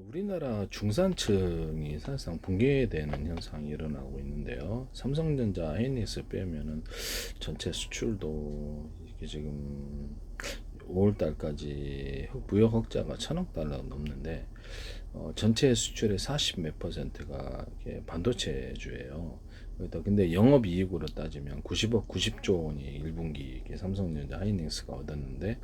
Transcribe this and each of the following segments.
우리나라 중산층이 사실상 붕괴되는 현상이 일어나고 있는데요. 삼성전자, 하이닉스 빼면은 전체 수출도 이게 지금 5월 달까지 무역 흑자가 1,000억 달러가 넘는데 전체 수출의 40 몇 퍼센트가 이게 반도체주예요. 근데 영업이익으로 따지면 90조 원이 1분기 삼성전자, 하이닉스가 얻었는데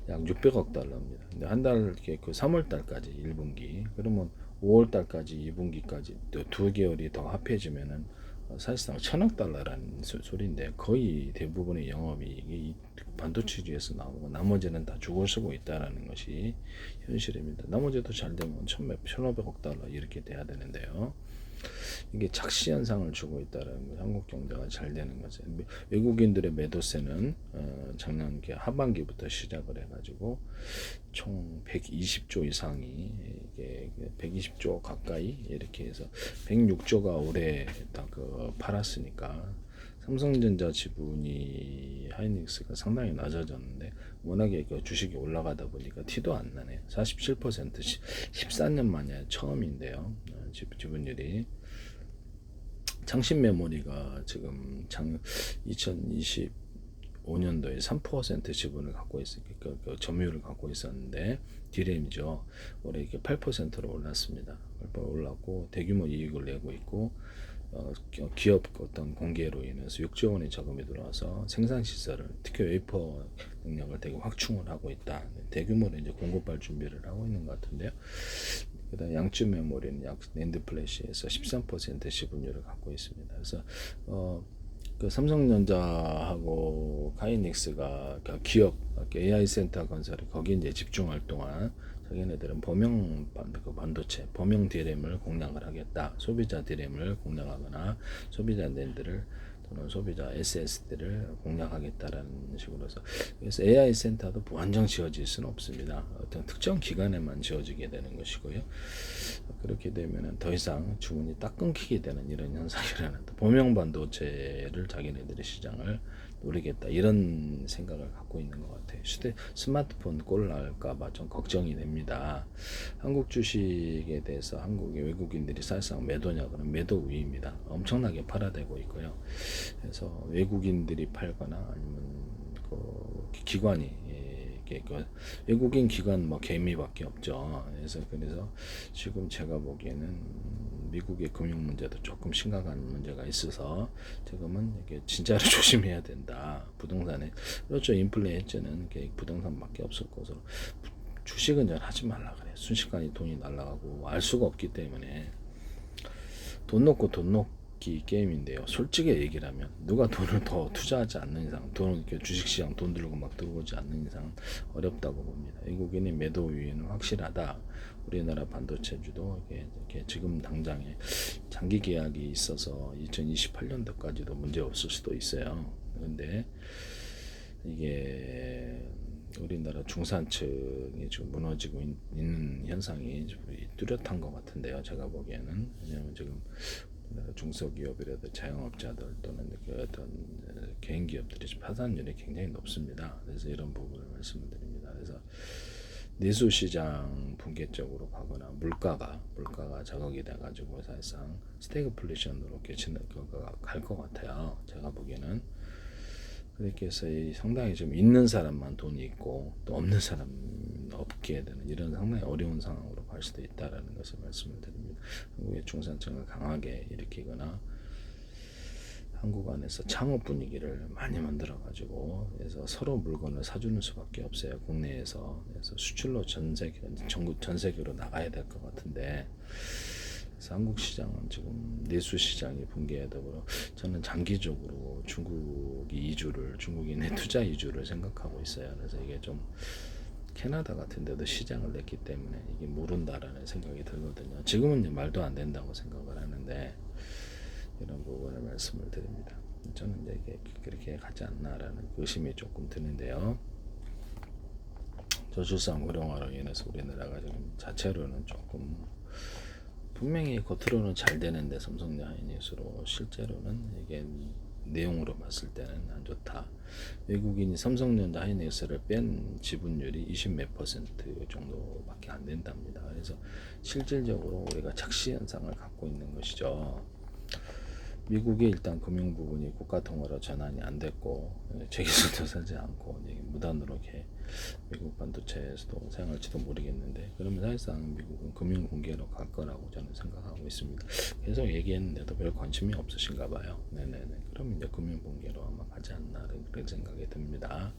약 600억 달러입니다. 근데 한 달 이렇게 그 3월 달까지 1분기 그러면 5월 달까지 2분기까지 두 개월이 더 합해지면은 사실상 1,000억 달러라는 소리인데 거의 대부분의 영업이익이 반도체주에서 나오고 나머지는 다 죽어 쓰고 있다라는 것이 현실입니다. 나머지도 잘 되면 1,500억 달러 이렇게 돼야 되는데요. 이게 착시 현상을 주고 있다는 거. 한국 경제가 잘 되는 것은 외국인들의 매도세는 작년 하반기부터 시작을 해가지고 총 120조 이상이 이게 120조 가까이 이렇게 해서 106조가 올해 딱 팔았으니까 삼성전자 지분이 하이닉스가 상당히 낮아졌는데 워낙에 그 주식이 올라가다 보니까 티도 안 나네. 47% 14년 만에 처음인데요. 지분율이 창신 메모리가 지금 2025년도에 3% 지분을 갖고 있으니까 그 점유율을 갖고 있었는데 디램이죠. 올해 이게 8%로 올랐습니다. 8% 올랐고 대규모 이익을 내고 있고 기업 어떤 공개로 인해서 6조 원의 자금이 들어와서 생산 시설을 특히 웨이퍼 능력을 되게 확충을 하고 있다. 대규모로 이제 공급할 준비를 하고 있는 것 같은데요. 그다음 양주 메모리는 약 낸드 플래시에서 13% 지분율을 갖고 있습니다. 그래서 그 삼성전자하고 카이닉스가 그 기업 AI 센터 건설에 거기 이제 집중할 동안 자기네들은 반도체 범용 디램을 공략을 하겠다. 소비자 디램을 공략하거나 소비자 낸드를 또는 소비자 SSD를 공략하겠다라는 식으로서 그래서 AI 센터도 완전 지어질 수는 없습니다. 어떤 특정 기간에만 지어지게 되는 것이고요. 그렇게 되면 더 이상 주문이 딱 끊기게 되는 이런 현상이 일어난다. 범용 반도체를 자기네들의 시장을 노리겠다 이런 생각을 갖고 있는 것 같아요. 스마트폰 꼴 날까봐 좀 걱정이 됩니다. 한국 주식에 대해서 한국의 외국인들이 사실상 매도냐 그러면 매도 우위입니다. 엄청나게 팔아대고 있고요. 그래서 외국인들이 팔거나 아니면 그 기관이 그 외국인 기관 뭐 개미밖에 없죠. 그래서 지금 제가 보기에는 미국의 금융 문제도 조금 심각한 문제가 있어서 지금은 이게 진짜로 조심해야 된다. 부동산에 그렇죠. 인플레 해제는 부동산밖에 없을 것으로 주식은 잘 하지 말라 그래. 순식간에 돈이 날아가고 알 수가 없기 때문에 돈 놓고 돈 놓기 게임인데요. 솔직히 얘기를 하면 누가 돈을 더 투자하지 않는 이상 돈을 이렇게 주식시장 돈 들고 막 들어오지 않는 이상 어렵다고 봅니다. 외국인의 매도 위에는 확실하다. 우리나라 반도체주도 이렇게 지금 당장에 장기 계약이 있어서 2028년도까지도 문제 없을 수도 있어요. 그런데 이게 우리나라 중산층이 지금 무너지고 있는 현상이 뚜렷한 것 같은데요. 제가 보기에는 왜냐하면 지금 중소기업이라도 자영업자들 또는 그 어떤 개인 기업들이 파산율이 굉장히 높습니다. 그래서 이런 부분을 말씀을 드립니다. 그래서 내수시장 붕괴적으로 가거나 물가가 자극이 돼가지고 사실상 스태그플레이션으로 갈 것 같아요. 제가 보기에는 그렇게 해서 상당히 좀 있는 사람만 돈이 있고 또 없는 사람 없게 되는 이런 상당히 어려운 상황으로 갈 수도 있다라는 것을 말씀을 드립니다. 한국의 중산층을 강하게 일으키거나 한국 안에서 창업 분위기를 많이 만들어 가지고 그래서 서로 물건을 사주는 수밖에 없어요. 국내에서. 그래서 수출로 전국 전 세계로 나가야 될 것 같은데 그래서 한국 시장은 지금 내수 시장이 붕괴에 더불어 저는 장기적으로 중국인의 투자 이주를 생각하고 있어요. 그래서 이게 좀 캐나다 같은 데도 시장을 냈기 때문에 이게 모른다라는 생각이 들거든요. 지금은 이제 말도 안 된다고 생각을 하는데 이런 부분을 말씀을 드립니다. 저는 이제 이게 그렇게 가지 않나라는 의심이 조금 드는데요. 저출산 고령화로 인해서 우리나라가 지금 자체로는 조금 분명히 겉으로는 잘 되는데 삼성전자 하이닉스로 실제로는 이게 내용으로 봤을 때는 안 좋다. 외국인이 삼성전자 하이닉스를 뺀 지분율이 20 몇 퍼센트 정도밖에 안 된답니다. 그래서 실질적으로 우리가 착시 현상을 갖고 있는 것이죠. 미국의 일단 금융 부분이 국가 통화로 전환이 안 됐고 제기술도 사지 않고 무단으로 이렇게 미국 반도체에서도 사용할지도 모르겠는데, 그러면 사실상 미국은 금융 붕괴로 갈 거라고 저는 생각하고 있습니다. 계속 얘기했는데도 별 관심이 없으신가 봐요. 네네네. 그러면 이제 금융 붕괴로 아마 가지 않나 그런 생각이 듭니다.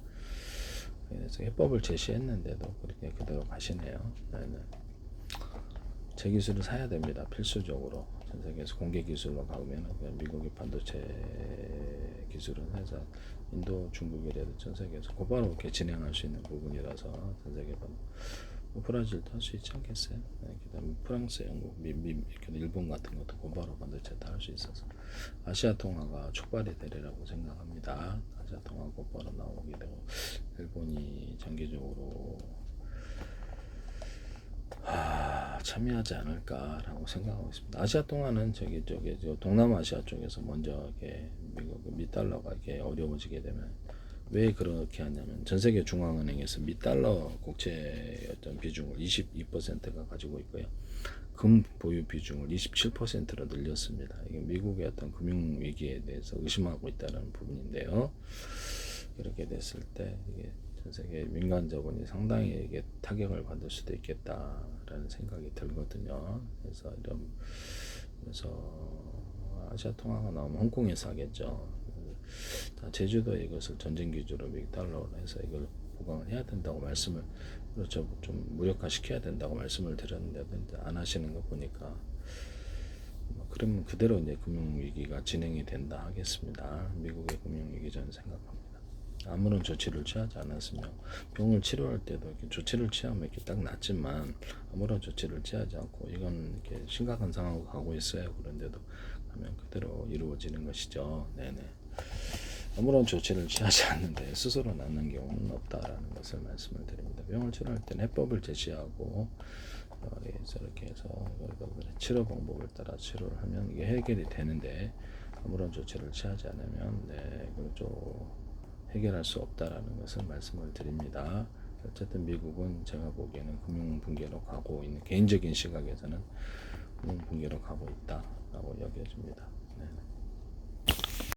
그래서 해법을 제시했는데도 그렇게 그대로 가시네요. 네네. 제 기술을 사야 됩니다. 필수적으로. 전 세계에서 공개 기술로 가면 미국의 반도체 기술은 해서 인도, 중국이라도 전 세계에서 곧바로 이렇게 진행할 수 있는 부분이라서 전 세계 브라질도 할 수 있지 않겠어요? 네, 그다음에 프랑스, 영국, 일본 같은 것도 곧바로 반도체 다 할 수 있어서 아시아 통화가 촉발이 되리라고 생각합니다. 아시아 통화 곧바로 나오게 되고 일본이 장기적으로 참여하지 않을까라고 생각하고 있습니다. 아시아 동안은 저기 동남아시아 쪽에서 먼저 이렇게 미국 미달러가 이렇게 어려워지게 되면 왜 그렇게 하냐면 전 세계 중앙은행에서 미달러 국채 어떤 비중을 22%가 가지고 있고요. 금 보유 비중을 27%로 늘렸습니다. 이게 미국의 어떤 금융 위기에 대해서 의심하고 있다는 부분인데요. 이렇게 됐을 때 이게 전 세계 민간 자본이 상당히 이게 타격을 받을 수도 있겠다라는 생각이 들거든요. 그래서 아시아 통화가 나오면 홍콩에서 하겠죠. 제주도에 이것을 전쟁 기조로 미국 달러로 해서 이걸 보강을 해야 된다고 말씀을, 그렇죠, 좀 무력화 시켜야 된다고 말씀을 드렸는데 안 하시는 거 보니까 그러면 그대로 이제 금융 위기가 진행이 된다 하겠습니다. 미국의 금융 위기 저는 생각합니다. 아무런 조치를 취하지 않았으며 병을 치료할 때도 이렇게 조치를 취하면 이렇게 딱 낫지만 아무런 조치를 취하지 않고 이건 이렇게 심각한 상황으로 가고 있어요. 그런데도 하면 그대로 이루어지는 것이죠. 네네. 아무런 조치를 취하지 않는데 스스로 낫는 경우는 없다라는 것을 말씀을 드립니다. 병을 치료할 때는 해법을 제시하고 이렇게 해서 치료 방법을 따라 치료를 하면 이게 해결이 되는데 아무런 조치를 취하지 않으면 그렇죠. 해결할 수 없다라는 것을 말씀을 드립니다. 어쨌든 미국은 제가 보기에는 금융 붕괴로 가고 있는, 개인적인 시각에서는 금융 붕괴로 가고 있다라고 여겨집니다. 네.